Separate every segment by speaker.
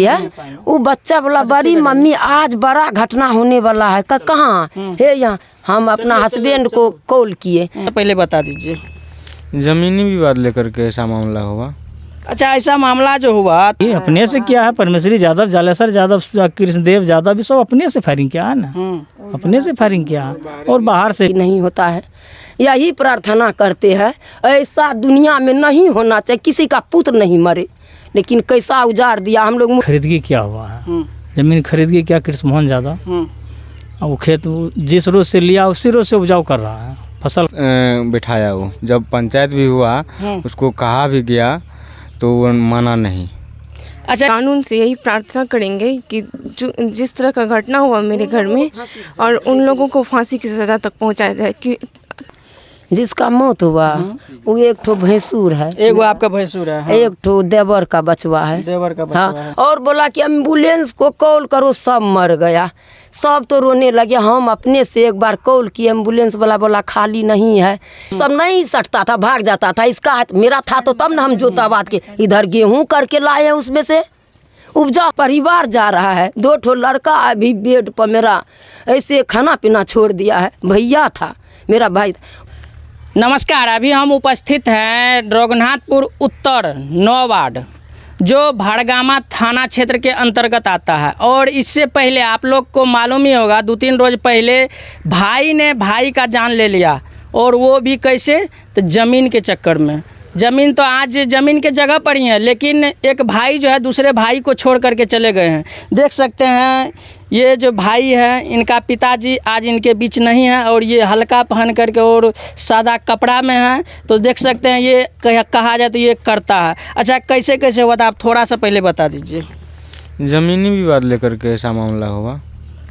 Speaker 1: है वो बच्चा बोला बड़ी मम्मी आज बड़ा घटना होने वाला है। कहाँ है? यहाँ हम अपना हस्बैंड को कॉल किए।
Speaker 2: पहले बता दीजिए।
Speaker 3: जमीनी विवाद लेकर के ऐसा मामला हुआ।
Speaker 2: अच्छा, ऐसा मामला जो हुआ
Speaker 4: ये अपने से किया है। परमेश्वरी यादव, जालेसर यादव, कृष्णदेव यादव भी सब अपने से फायरिंग किया है ना, अपने से फायरिंग किया है और बाहर से
Speaker 1: नहीं होता है। यही प्रार्थना करते हैं, ऐसा दुनिया में नहीं होना चाहिए, किसी का पुत्र नहीं मरे। लेकिन कैसा उजाड़ दिया हम लोग।
Speaker 4: खरीदगी क्या हुआ है, जमीन खरीदगी क्या कृष्ण मोहन यादव, वो खेत जिस रोज से लिया उसी रोज से उपजाऊ कर रहा है फसल।
Speaker 3: बिठाया वो, जब पंचायत भी हुआ उसको कहा भी गया तो वो माना नहीं।
Speaker 5: अच्छा, कानून से यही प्रार्थना करेंगे कि जो जिस तरह का घटना हुआ मेरे घर में और उन लोगों को फांसी की सज़ा तक पहुंचाया जाए। कि
Speaker 1: जिसका मौत हुआ वो एक ठो भैंसूर है,
Speaker 2: एगो आपका भैंसूर है, हाँ।
Speaker 1: एक ठो देवर का बचवा है,
Speaker 2: देवर का बचवा
Speaker 1: हाँ।
Speaker 2: है।
Speaker 1: और बोला कि एम्बुलेंस को कॉल करो, सब मर गया। सब तो रोने लगे। हम अपने से एक बार कॉल किए, एम्बुलेंस वाला बोला खाली नहीं है। सब नहीं सटता था, भाग जाता था। इसका मेरा था तो तब ना हम जोताबाद के इधर गेहूं करके लाए हैं, उसमें से उपजा परिवार जा रहा है। 2 ठो लड़का अभी बेड पर मेरा ऐसे खाना पीना छोड़ दिया है। भैया था मेरा भाई।
Speaker 2: नमस्कार, अभी हम उपस्थित हैं रघुनाथपुर उत्तर 9 वार्ड, जो भाड़गामा थाना क्षेत्र के अंतर्गत आता है। और इससे पहले आप लोग को मालूम ही होगा, 2-3 रोज पहले भाई ने भाई का जान ले लिया। और वो भी कैसे? तो ज़मीन के चक्कर में। ज़मीन तो आज ज़मीन के जगह पर ही है, लेकिन एक भाई जो है दूसरे भाई को छोड़ करके चले गए हैं। देख सकते हैं ये जो भाई है, इनका पिताजी आज इनके बीच नहीं है और ये हल्का पहन करके और सादा कपड़ा में है। तो देख सकते हैं ये कहा जाए तो ये करता है। अच्छा, कैसे कैसे हुआ था, आप थोड़ा सा पहले बता दीजिए।
Speaker 3: जमीनी विवाद लेकर के ऐसा मामला हुआ।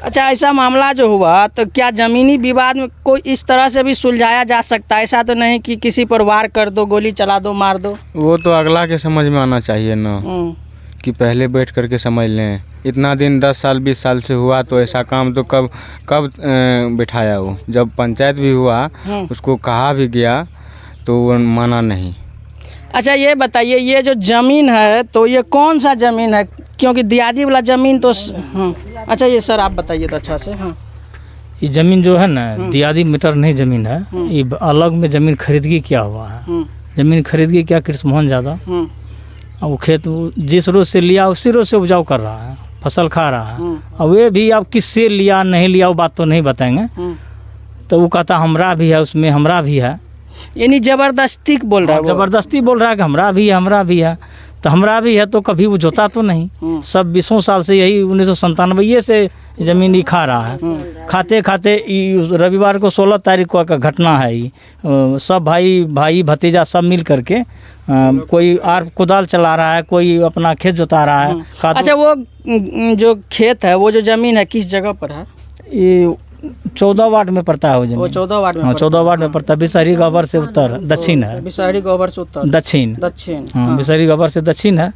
Speaker 2: अच्छा, ऐसा मामला जो हुआ तो क्या ज़मीनी विवाद में कोई इस तरह से भी सुलझाया जा सकता है? ऐसा तो नहीं कि किसी पर वार कर दो, गोली चला दो, मार दो।
Speaker 3: वो तो अगला के समझ में आना चाहिए ना, कि पहले बैठ करके समझ लें। इतना दिन 10 साल 20 साल से हुआ तो ऐसा काम तो कब बिठाया वो। जब पंचायत भी हुआ उसको कहा भी गया तो वो माना नहीं।
Speaker 2: अच्छा, ये बताइए, ये जो ज़मीन है तो ये कौन सा ज़मीन है? क्योंकि दियादी वाला ज़मीन तो हाँ। अच्छा, ये सर आप बताइए तो अच्छा से। हाँ,
Speaker 4: ये जमीन जो है ना, दियादी मीटर नहीं जमीन है, ये अलग में जमीन खरीदगी क्या हुआ है। जमीन खरीदगी क्या कृष्ण मोहन यादव, वो खेत जिस रोज से लिया उसी रोज से उपजाऊ कर रहा है, फसल खा रहा है। और वे भी अब किससे लिया नहीं लिया वो बात तो नहीं बताएंगे। तो वो कहता हमरा भी है, उसमें हमरा भी है,
Speaker 2: यानी ज़बरदस्ती बोल रहा है।
Speaker 4: ज़बरदस्ती बोल रहा है कि हमरा भी है, हमरा भी है। तो हमरा भी है तो कभी वो जोता तो नहीं। सब 20 साल से यही 1997 से ज़मीन ही खा रहा है। खाते खाते रविवार को 16 तारीख को का घटना है। ये सब भाई भतीजा सब मिल करके कोई आर कुदाल चला रहा है, कोई अपना खेत जोता रहा है।
Speaker 2: अच्छा, वो जो खेत है, वो जो ज़मीन है किस जगह पर है?
Speaker 4: ये 14 वार्ड में पड़ता है वो जमीन।
Speaker 2: 14 वार्ड में?
Speaker 4: हाँ, 14 वार्ड में पड़ता है। बिसहरी गबर से उत्तर दक्षिण है।
Speaker 2: बिसहरी गबर से उत्तर
Speaker 4: दक्षिण।
Speaker 2: हाँ,
Speaker 4: बिसहरी गबर से दक्षिण है।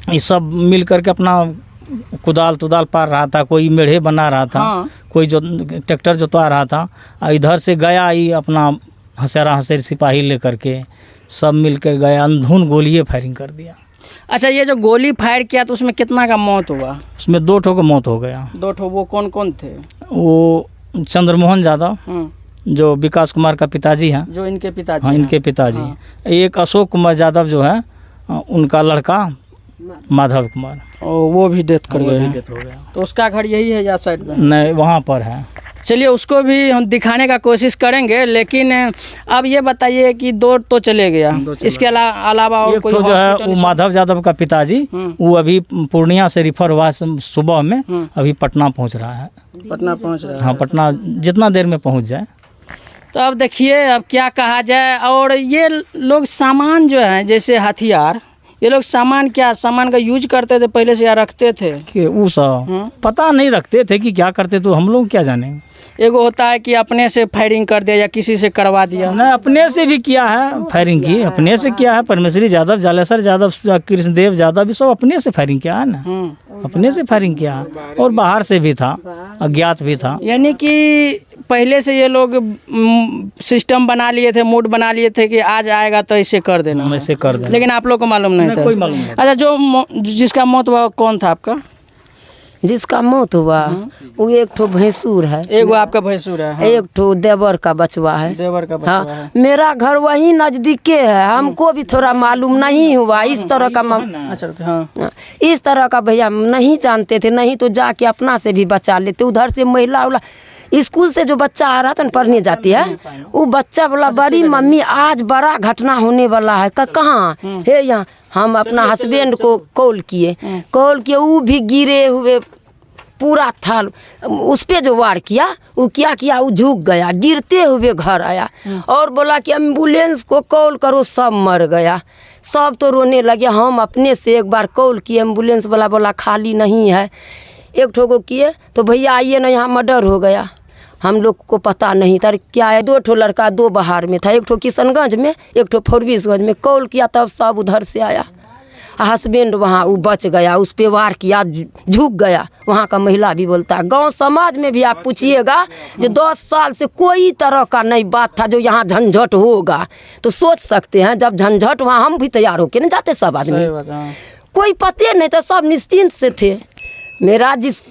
Speaker 4: ये सब मिल करके अपना कुदाल पार रहा था, कोई मेढ़े बना रहा था।
Speaker 2: हाँ।
Speaker 4: कोई जो ट्रैक्टर जोतवा रहा था। और इधर से गया ये अपना हसेर सिपाही लेकर के सब मिल कर गया, अंधुन गोलिये फायरिंग कर दिया।
Speaker 2: अच्छा, ये जो गोली फायर किया तो उसमें कितना का मौत हुआ?
Speaker 4: उसमें 2 ठो का मौत हो गया।
Speaker 2: 2 ठो? वो कौन कौन थे?
Speaker 4: वो चंद्रमोहन यादव जो विकास कुमार का पिताजी हैं,
Speaker 2: जो इनके पिताजी।
Speaker 4: हाँ, इनके पिताजी। हाँ। एक अशोक कुमार यादव जो है उनका लड़का माधव कुमार,
Speaker 2: वो भी डेथ कर गए।
Speaker 4: डेथ हो गया।
Speaker 2: तो उसका घर यही है या साइड में?
Speaker 4: नहीं, वहाँ पर है।
Speaker 2: चलिए, उसको भी हम दिखाने का कोशिश करेंगे। लेकिन अब ये बताइए कि 2 तो चले गया, इसके अलावा और कोई?
Speaker 4: जो है वो माधव यादव का पिताजी, वो अभी पूर्णिया से रिफर हुआ सुबह में, अभी पटना पहुंच रहा है।
Speaker 2: पटना पहुंच रहा है?
Speaker 4: हाँ, पटना जितना देर में पहुंच जाए।
Speaker 2: तो अब देखिए, अब क्या कहा जाए। और ये लोग सामान जो है जैसे हथियार, ये लोग सामान का यूज करते थे पहले से या रखते थे?
Speaker 4: कि वो सब पता नहीं रखते थे कि क्या करते, तो हम लोग क्या जानेंगे।
Speaker 2: एगो होता है कि अपने से फायरिंग कर दिया या किसी से करवा दिया।
Speaker 4: नहीं, अपने से भी किया है फायरिंग की, अपने से किया है। परमेश्वरी यादव, जालेसर यादव, कृष्णदेव यादव भी सब अपने से फायरिंग किया है ना, अपने से फायरिंग किया। और बाहर से भी था, अज्ञात भी था।
Speaker 2: यानी कि पहले से ये लोग सिस्टम बना लिए थे, मूड बना लिए थे कि आज आएगा तो ऐसे कर देना,
Speaker 4: ऐसे कर देना।
Speaker 2: लेकिन आप लोग को मालूम नहीं था?
Speaker 4: कोई मालूम नहीं।
Speaker 2: अच्छा, जो जिसका मौत हुआ कौन था आपका?
Speaker 1: जिसका मौत हुआ वो एक ठो भैंसूर है,
Speaker 2: एगो आपका भैंसुर है। हाँ।
Speaker 1: एक ठो देवर का बचवा है।
Speaker 2: देवर का बच्चा है।
Speaker 1: हाँ, मेरा घर वही नजदीके है, हमको भी थोड़ा मालूम नहीं हुआ इस तरह का
Speaker 2: अच्छा, हाँ।
Speaker 1: इस तरह का भैया नहीं जानते थे, नहीं तो जाके अपना से भी बचा लेते। उधर से महिला उला स्कूल से जो बच्चा आ रहा था न, पढ़ने जाती है, वो बच्चा बोला बड़ी मम्मी आज बड़ा घटना होने वाला है। कहाँ है? यहाँ हम अपना हस्बैंड को कॉल किए, वो भी गिरे हुए पूरा था। उस पे जो वार किया वो क्या किया, वो झुक गया, गिरते हुए घर आया और बोला कि एम्बुलेंस को कॉल करो, सब मर गया। सब तो रोने लगे। हम अपने से एक बार कॉल किए, एम्बुलेंस वाला बोला खाली नहीं है। एक ठो को किए तो भैया आइए ना, यहाँ मर्डर हो गया। हम लोग को पता नहीं था क्या है। 2 ठो लड़का 2 बाहर में था, एक ठो किशनगंज में, एक ठो फॉरबिसगंज में। कॉल किया तब सब उधर से आया। हस्बैंड वहाँ वो बच गया, उस पे वार किया, झुक गया। वहाँ का महिला भी बोलता है। गांव समाज में भी आप पूछिएगा जो 10 साल से कोई तरह का नहीं बात था जो यहाँ झंझट होगा, तो सोच सकते हैं जब झंझट वहाँ हम भी तैयार होके नहीं जाते सब आदमी। कोई पते नहीं था, सब निश्चिंत से थे। मेरा जिस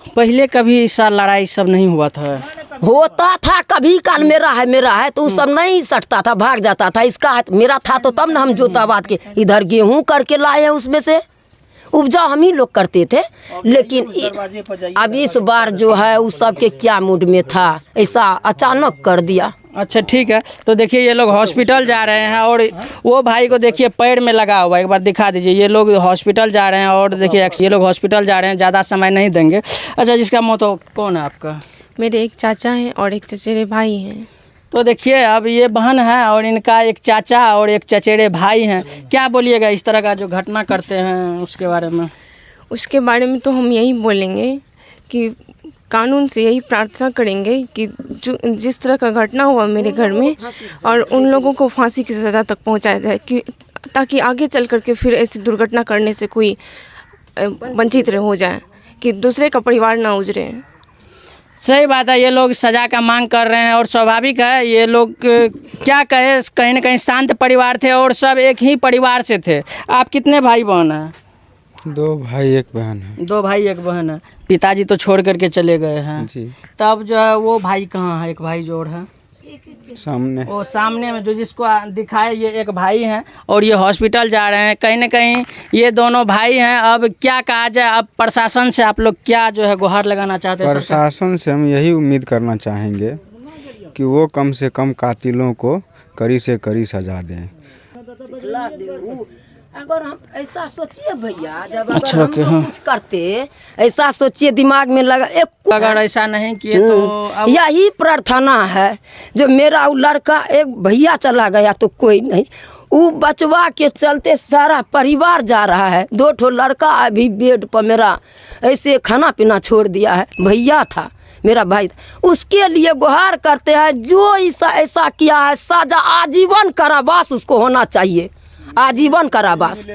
Speaker 2: पहले कभी ऐसा लड़ाई सब नहीं हुआ था?
Speaker 1: होता था कभी काल, मेरा है तो उस सब नहीं सटता था, भाग जाता था। इसका है मेरा था तो तब ना हम जोताबाद के इधर गेहूं करके लाए हैं, उसमें से उपजा हम ही लोग करते थे। लेकिन अब इस बार जो है उस सब के क्या मूड में था, ऐसा अचानक कर दिया।
Speaker 2: अच्छा, ठीक है। तो देखिए ये लोग हॉस्पिटल जा रहे हैं और वो भाई को देखिए पैर में लगा हुआ, एक बार दिखा दीजिए। ये लोग हॉस्पिटल जा रहे हैं और देखिए ये लोग हॉस्पिटल जा रहे हैं, ज़्यादा समय नहीं देंगे। अच्छा, जिसका मौत हो कौन है आपका?
Speaker 5: मेरे एक चाचा हैं और एक चचेरे भाई हैं।
Speaker 2: तो देखिए अब ये बहन है और इनका एक चाचा और एक चचेरे भाई हैं। क्या बोलिएगा इस तरह का जो घटना करते हैं उसके बारे में?
Speaker 5: उसके बारे में तो हम यही बोलेंगे कि कानून से यही प्रार्थना करेंगे कि जो जिस तरह का घटना हुआ मेरे घर में, और उन लोगों को फांसी की सज़ा तक पहुंचाया जाए, कि ताकि आगे चल करके फिर ऐसी दुर्घटना करने से कोई वंचित हो जाए, कि दूसरे का परिवार ना उजरे।
Speaker 2: सही बात है, ये लोग सज़ा का मांग कर रहे हैं और स्वाभाविक है। ये लोग क्या कहे, कहीं ना कहीं शांत परिवार थे और सब एक ही परिवार से थे। आप कितने भाई बहन हैं?
Speaker 3: 2 भाई 1 बहन है।
Speaker 2: 2 भाई 1 बहन है। पिताजी तो छोड़ करके चले गए हैं
Speaker 3: जी।
Speaker 2: तब जो है वो भाई कहाँ है? एक भाई जोड़ है
Speaker 3: सामने,
Speaker 2: वो सामने में जो जिसको दिखाए, ये एक भाई हैं और ये हॉस्पिटल जा रहे हैं। कहीं ना कहीं ये दोनों भाई हैं। अब क्या कहा जाए, अब प्रशासन से आप लोग क्या जो है गुहार लगाना चाहते हैं?
Speaker 3: प्रशासन से हम यही उम्मीद करना चाहेंगे कि वो कम से कम कातिलों को कड़ी से कड़ी सजा दें।
Speaker 1: अगर हम ऐसा सोचिए भैया, जब
Speaker 2: अच्छा,
Speaker 1: अगर हम लोग कुछ करते, ऐसा सोचिए दिमाग में लगा,
Speaker 2: अगर ऐसा नहीं किए तो अब
Speaker 1: यही प्रार्थना है। जो मेरा वो लड़का एक भैया चला गया तो कोई नहीं, वो बचवा के चलते सारा परिवार जा रहा है। 2 ठो लड़का अभी बेड पर मेरा ऐसे खाना पीना छोड़ दिया है। भैया था, मेरा भाई था। उसके लिए गुहार करते हैं जो ऐसा किया है, सजा आजीवन कारावास उसको होना चाहिए, आजीवन कारावास।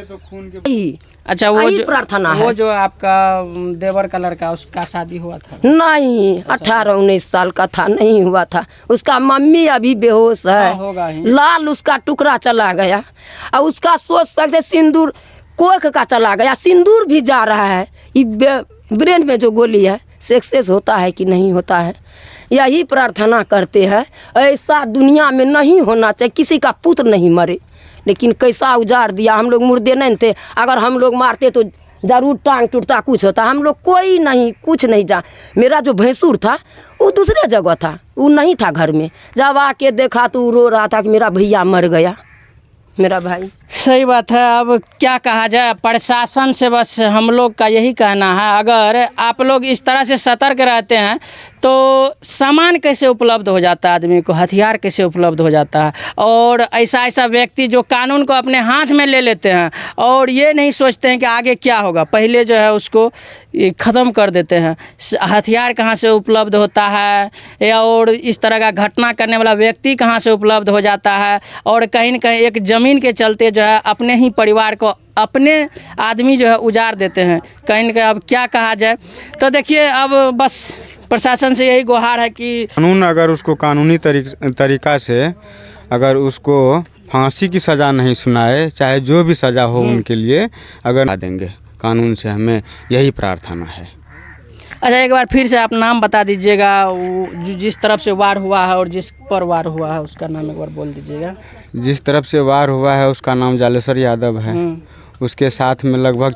Speaker 2: अच्छा, वो जो
Speaker 1: प्रार्थना है।
Speaker 2: वो जो आपका देवर का लड़का, उसका शादी हुआ था?
Speaker 1: नहीं, 18-19 साल का था, नहीं हुआ था। उसका मम्मी अभी बेहोश है,
Speaker 2: होगा ही।
Speaker 1: लाल उसका टुकड़ा चला गया। और उसका सोच सकते सिंदूर कोख का चला गया, सिंदूर भी जा रहा है। ये ब्रेन में जो गोली है सक्सेस होता है कि नहीं होता है, यही प्रार्थना करते हैं। ऐसा दुनिया में नहीं होना चाहिए, किसी का पुत्र नहीं मरे। लेकिन कैसा उजाड़ दिया। हम लोग मुर्दे नहीं थे, अगर हम लोग मारते तो ज़रूर टांग टूटता, कुछ होता। हम लोग कोई नहीं, कुछ नहीं जा। मेरा जो भैंसुर था वो दूसरे जगह था, वो नहीं था घर में। जब आके देखा तो वो रो रहा था कि मेरा भैया मर गया, मेरा भाई।
Speaker 2: सही बात है। अब क्या कहा जाए, प्रशासन से बस हम लोग का यही कहना है, अगर आप लोग इस तरह से सतर्क रहते हैं तो सामान कैसे उपलब्ध हो जाता है आदमी को, हथियार कैसे उपलब्ध हो जाता है। और ऐसा व्यक्ति जो कानून को अपने हाथ में ले लेते हैं और ये नहीं सोचते हैं कि आगे क्या होगा, पहले जो है उसको ख़त्म कर देते हैं। हथियार कहाँ से उपलब्ध होता है, या और इस तरह का घटना करने वाला व्यक्ति कहाँ से उपलब्ध हो जाता है। और कहीं न कहीं एक ज़मीन के चलते जो है अपने ही परिवार को, अपने आदमी जो है उजाड़ देते हैं। कहीं न कहीं अब क्या कहा जाए। तो देखिए अब बस प्रशासन से यही गुहार है कि
Speaker 3: कानून अगर उसको कानूनी तरीका से अगर उसको फांसी की सज़ा नहीं सुनाए, चाहे जो भी सज़ा हो उनके लिए, अगर देंगे कानून से, हमें यही प्रार्थना है।
Speaker 2: अच्छा, एक बार फिर से आप नाम बता दीजिएगा, जिस तरफ से वार हुआ है और जिस पर वार हुआ है उसका नाम एक बार बोल दीजिएगा।
Speaker 3: जिस तरफ से वार हुआ है उसका नाम जालेश्वर यादव है। उसके साथ में लगभग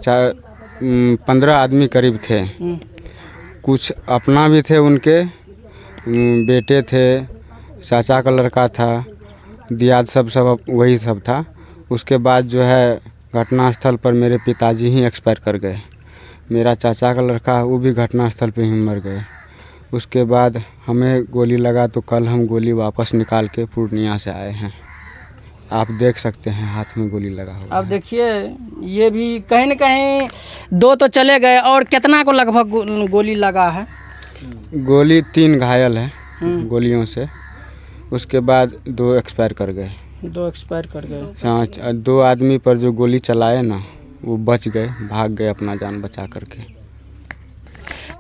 Speaker 3: 15 आदमी करीब थे। कुछ अपना भी थे, उनके बेटे थे, चाचा का लड़का था, दियाद सब वही सब था। उसके बाद जो है घटनास्थल पर मेरे पिताजी ही एक्सपायर कर गए। मेरा चाचा का लड़का वो भी घटनास्थल पे ही मर गए। उसके बाद हमें गोली लगा तो कल हम गोली वापस निकाल के पूर्णिया से आए हैं। आप देख सकते हैं हाथ में गोली लगा हुआ।
Speaker 2: अब देखिए, ये भी कहीं न कहीं 2 तो चले गए, और कितना को लगभग गोली लगा है?
Speaker 3: गोली 3 घायल है गोलियों से। उसके बाद 2 एक्सपायर कर गए।
Speaker 2: 2 एक्सपायर कर गए।
Speaker 3: हाँ, 2 आदमी पर जो गोली चलाए ना, वो बच गए, भाग गए अपना जान बचा करके।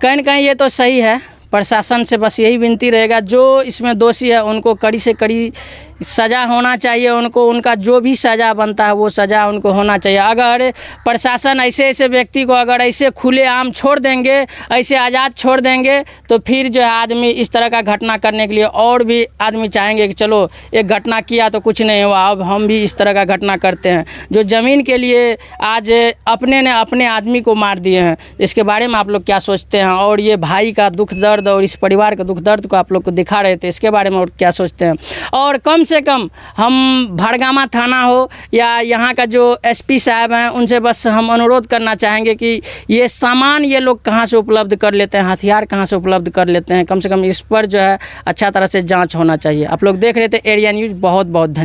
Speaker 2: कहीं न कहीं ये तो सही है। प्रशासन से बस यही विनती रहेगा, जो इसमें दोषी है उनको कड़ी से कड़ी सज़ा होना चाहिए। उनको उनका जो भी सज़ा बनता है वो सज़ा उनको होना चाहिए। अगर प्रशासन ऐसे व्यक्ति को अगर ऐसे खुलेआम छोड़ देंगे, ऐसे आज़ाद छोड़ देंगे, तो फिर जो है आदमी इस तरह का घटना करने के लिए और भी आदमी चाहेंगे कि चलो एक घटना किया तो कुछ नहीं हुआ, अब हम भी इस तरह का घटना करते हैं। जो ज़मीन के लिए आज अपने ने अपने आदमी को मार दिए हैं, इसके बारे में आप लोग क्या सोचते हैं? और ये भाई का दुख दर्द और इस परिवार का दुख दर्द को आप लोग को दिखा रहे थे, इसके बारे में और क्या सोचते हैं? और कम से कम हम भड़गामा थाना हो या यहाँ का जो एसपी साहब हैं, उनसे बस हम अनुरोध करना चाहेंगे कि ये सामान ये लोग कहाँ से उपलब्ध कर लेते हैं, हथियार कहाँ से उपलब्ध कर लेते हैं, कम से कम इस पर जो है अच्छा तरह से जांच होना चाहिए। आप लोग देख रहे थे एरिया न्यूज़। बहुत बहुत धन्यवाद।